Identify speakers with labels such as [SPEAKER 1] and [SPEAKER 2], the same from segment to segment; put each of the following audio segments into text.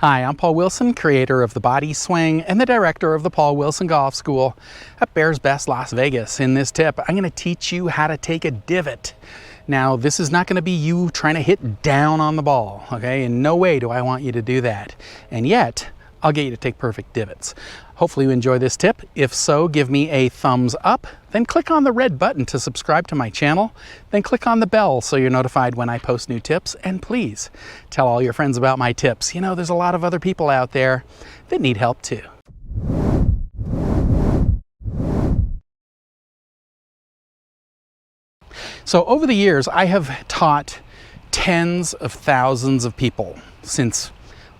[SPEAKER 1] Hi, I'm Paul Wilson, creator of the Body Swing and the director of the Paul Wilson Golf School at Bears Best Las Vegas. In this tip, I'm going to teach you how to take a divot. Now, this is not going to be you trying to hit down on the ball, okay? In no way do I want you to do that. And yet, I'll get you to take perfect divots. Hopefully you enjoy this tip. If so, give me a thumbs up. Then click on the red button to subscribe to my channel. Then click on the bell so you're notified when I post new tips. And please tell all your friends about my tips. You know, there's a lot of other people out there that need help too. So over the years, I have taught tens of thousands of people since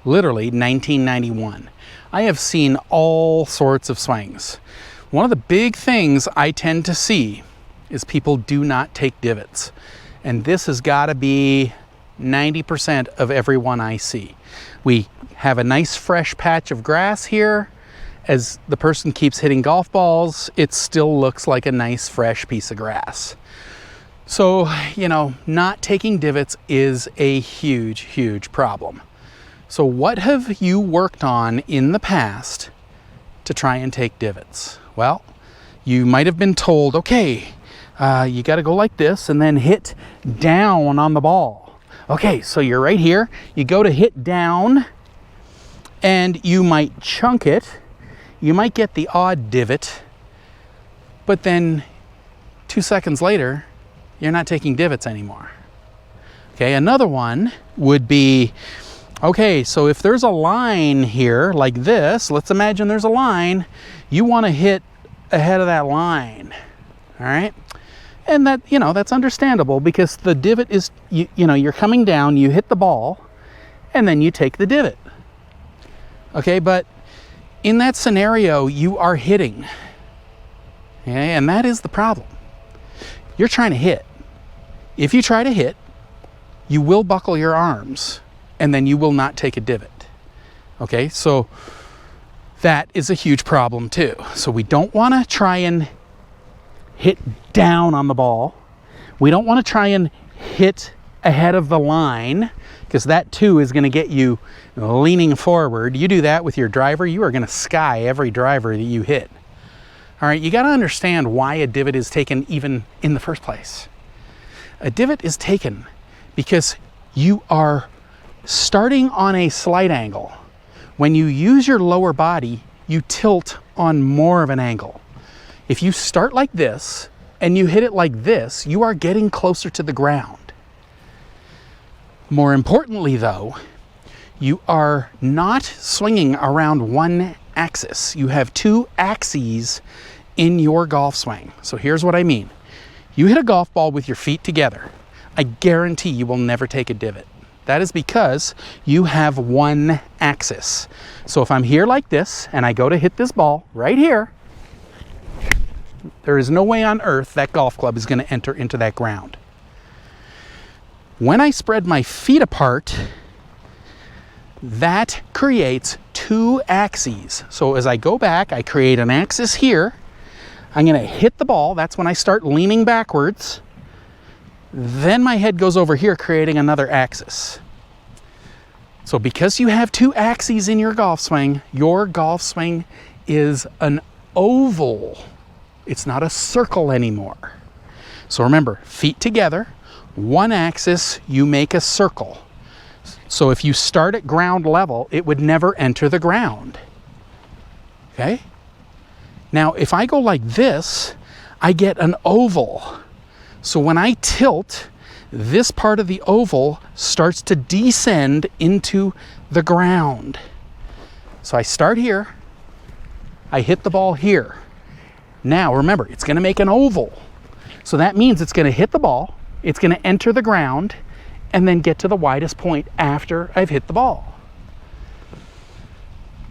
[SPEAKER 1] literally 1991. I have seen all sorts of swings. One of the big things I tend to see is people do not take divots. And this has got to be 90% of everyone I see. We have a nice fresh patch of grass here. As the person keeps hitting golf balls, it still looks like a nice fresh piece of grass. So, you know, not taking divots is a huge, huge problem. So what have you worked on in the past to try and take divots? Well, you might have been told, okay, you got to go like this and then hit down on the ball. Okay, so you're right here. You go to hit down and you might chunk it. You might get the odd divot, but then 2 seconds later, you're not taking divots anymore. Okay, another one would be, okay, so if there's a line here like this, let's imagine there's a line, you want to hit ahead of that line, all right? And that, you know, that's understandable because the divot is, you know, you're coming down, you hit the ball, and then you take the divot. Okay, but in that scenario, you are hitting, okay? And that is the problem. You're trying to hit. If you try to hit, you will buckle your arms and then you will not take a divot. Okay, so that is a huge problem too. So we don't want to try and hit down on the ball. We don't want to try and hit ahead of the line because that too is going to get you leaning forward. You do that with your driver, you are going to sky every driver that you hit. All right, you got to understand why a divot is taken even in the first place. A divot is taken because you are starting on a slight angle. When you use your lower body, you tilt on more of an angle. If you start like this and you hit it like this, you are getting closer to the ground. More importantly though, you are not swinging around one axis. You have two axes in your golf swing. So here's what I mean. You hit a golf ball with your feet together. I guarantee you will never take a divot. That is because you have one axis. So if I'm here like this and I go to hit this ball right here, there is no way on earth that golf club is going to enter into that ground. When I spread my feet apart, that creates two axes. So as I go back, I create an axis here. I'm going to hit the ball. That's when I start leaning backwards. Then my head goes over here, creating another axis. So because you have two axes in your golf swing is an oval. It's not a circle anymore. So remember, feet together, one axis, you make a circle. So if you start at ground level, it would never enter the ground. Okay? Now, if I go like this, I get an oval. So when I tilt, this part of the oval starts to descend into the ground. So I start here, I hit the ball here. Now remember, it's going to make an oval. So that means it's going to hit the ball, it's going to enter the ground, and then get to the widest point after I've hit the ball.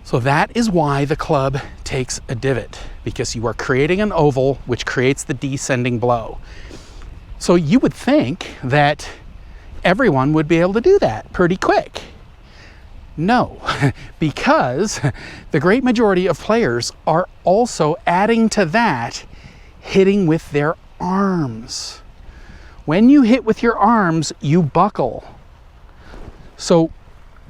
[SPEAKER 1] So that is why the club takes a divot, because you are creating an oval which creates the descending blow. So you would think that everyone would be able to do that pretty quick. No, because the great majority of players are also adding to that, hitting with their arms. When you hit with your arms, you buckle. So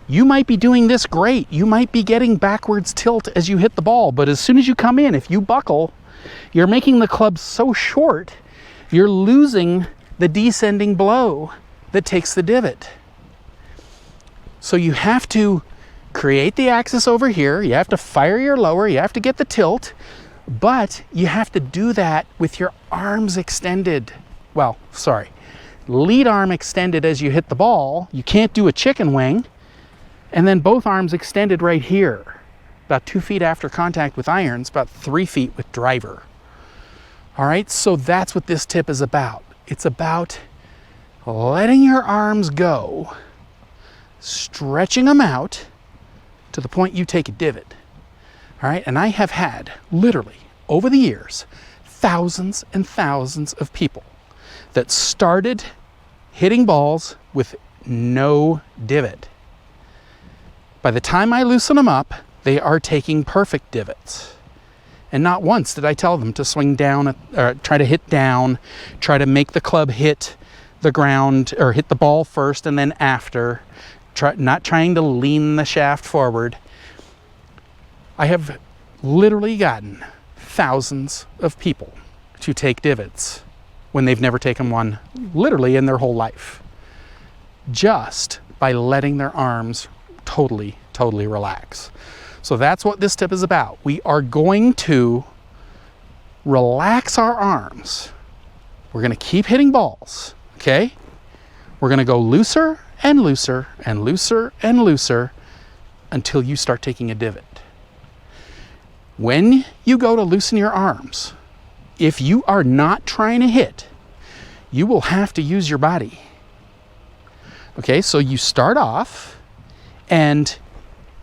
[SPEAKER 1] You might be doing this great. You might be getting backwards tilt as you hit the ball, but as soon as you come in, if you buckle, you're making the club so short, you're losing the descending blow that takes the divot. So you have to create the axis over here, you have to fire your lower, you have to get the tilt, but you have to do that with your arms extended. Well, sorry, lead arm extended as you hit the ball. You can't do a chicken wing. And then both arms extended right here, about 2 feet after contact with irons, about 3 feet with driver. All right, so that's what this tip is about. It's about letting your arms go, stretching them out to the point you take a divot. All right, and I have had, literally, over the years, thousands and thousands of people that started hitting balls with no divot. By the time I loosen them up, they are taking perfect divots. And not once did I tell them to swing down, or try to hit down, try to make the club hit the ground, or hit the ball first and then after, not trying to lean the shaft forward. I have literally gotten thousands of people to take divots when they've never taken one literally in their whole life, just by letting their arms totally relax. So that's what this tip is about. We are going to relax our arms. We're going to keep hitting balls, okay? We're going to go looser and looser and looser and looser until you start taking a divot. When you go to loosen your arms, if you are not trying to hit, you will have to use your body. Okay, so you start off and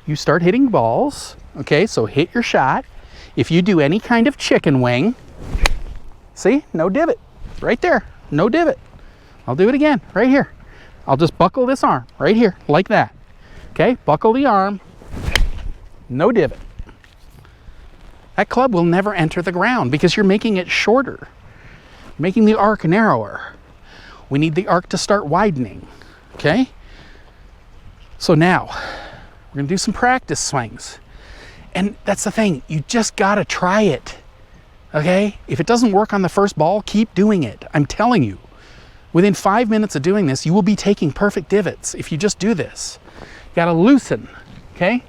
[SPEAKER 1] you start hitting balls. Okay, so hit your shot. If you do any kind of chicken wing, see, no divot, right there, no divot. I'll do it again, right here. I'll just buckle this arm, right here, like that. Okay, buckle the arm, no divot. That club will never enter the ground because you're making it shorter, making the arc narrower. We need the arc to start widening, okay? So now, we're gonna do some practice swings. And that's the thing, you just gotta try it, okay? If it doesn't work on the first ball, keep doing it. I'm telling you, within 5 minutes of doing this, you will be taking perfect divots if you just do this. You gotta loosen, okay?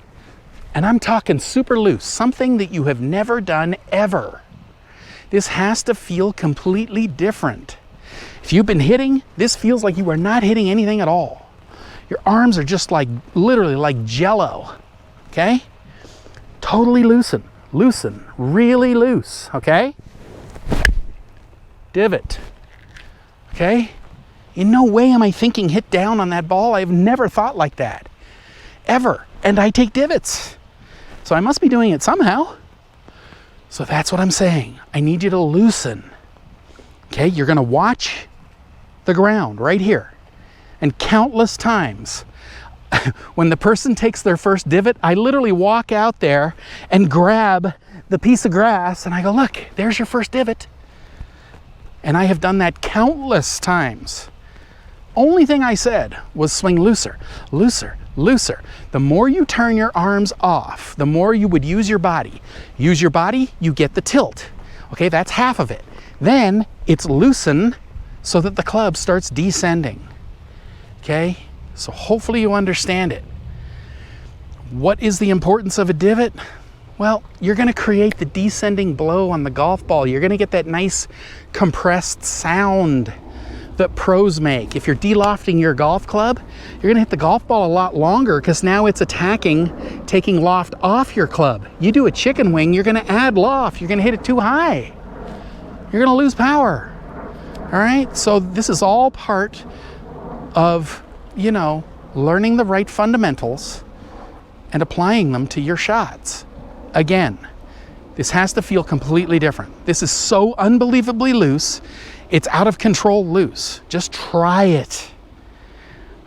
[SPEAKER 1] And I'm talking super loose, something that you have never done ever. This has to feel completely different. If you've been hitting, this feels like you are not hitting anything at all. Your arms are just like, literally like jello, okay? Totally loosen, really loose, okay? Divot, okay? In no way am I thinking hit down on that ball. I've never thought like that, ever. And I take divots. So I must be doing it somehow. So that's what I'm saying. I need you to loosen. Okay, you're gonna watch the ground right here. And countless times, when the person takes their first divot, I literally walk out there and grab the piece of grass and I go, look, there's your first divot. And I have done that countless times. Only thing I said was swing looser, looser, looser. The more you turn your arms off, the more you would use your body. Use your body, you get the tilt. Okay, that's half of it. Then it's loosen so that the club starts descending. Okay, so hopefully you understand it. What is the importance of a divot? Well, you're gonna create the descending blow on the golf ball. You're gonna get that nice compressed sound that pros make. If you're de-lofting your golf club, you're gonna hit the golf ball a lot longer because now it's attacking, taking loft off your club. You do a chicken wing, you're gonna add loft. You're gonna hit it too high. You're gonna lose power. All right, so this is all part of, you know, learning the right fundamentals and applying them to your shots. Again, this has to feel completely different. This is so unbelievably loose. It's out of control loose. Just try it,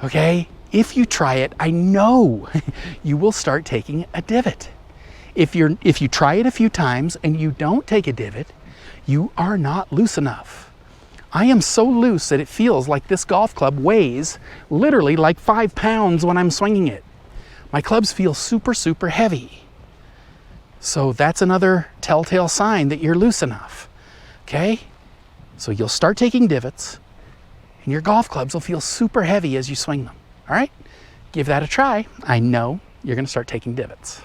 [SPEAKER 1] okay? If you try it, I know you will start taking a divot. If you try it a few times and you don't take a divot, you are not loose enough. I am so loose that it feels like this golf club weighs literally like 5 pounds when I'm swinging it. My clubs feel super, super heavy. So that's another telltale sign that you're loose enough, okay? So you'll start taking divots, and your golf clubs will feel super heavy as you swing them, all right? Give that a try. I know you're gonna start taking divots.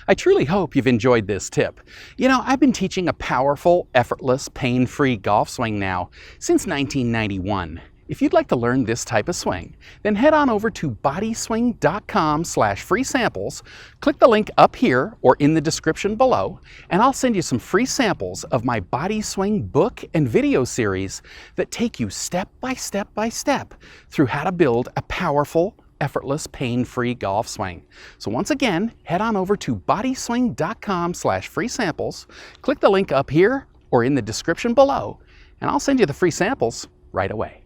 [SPEAKER 1] I truly hope you've enjoyed this tip. You know, I've been teaching a powerful, effortless, pain-free golf swing now since 1991. If you'd like to learn this type of swing, then head on over to bodyswing.com/free samples, click the link up here or in the description below, and I'll send you some free samples of my Body Swing book and video series that take you step by step by step through how to build a powerful, effortless, pain-free golf swing. So once again, head on over to bodyswing.com/free samples, click the link up here or in the description below, and I'll send you the free samples right away.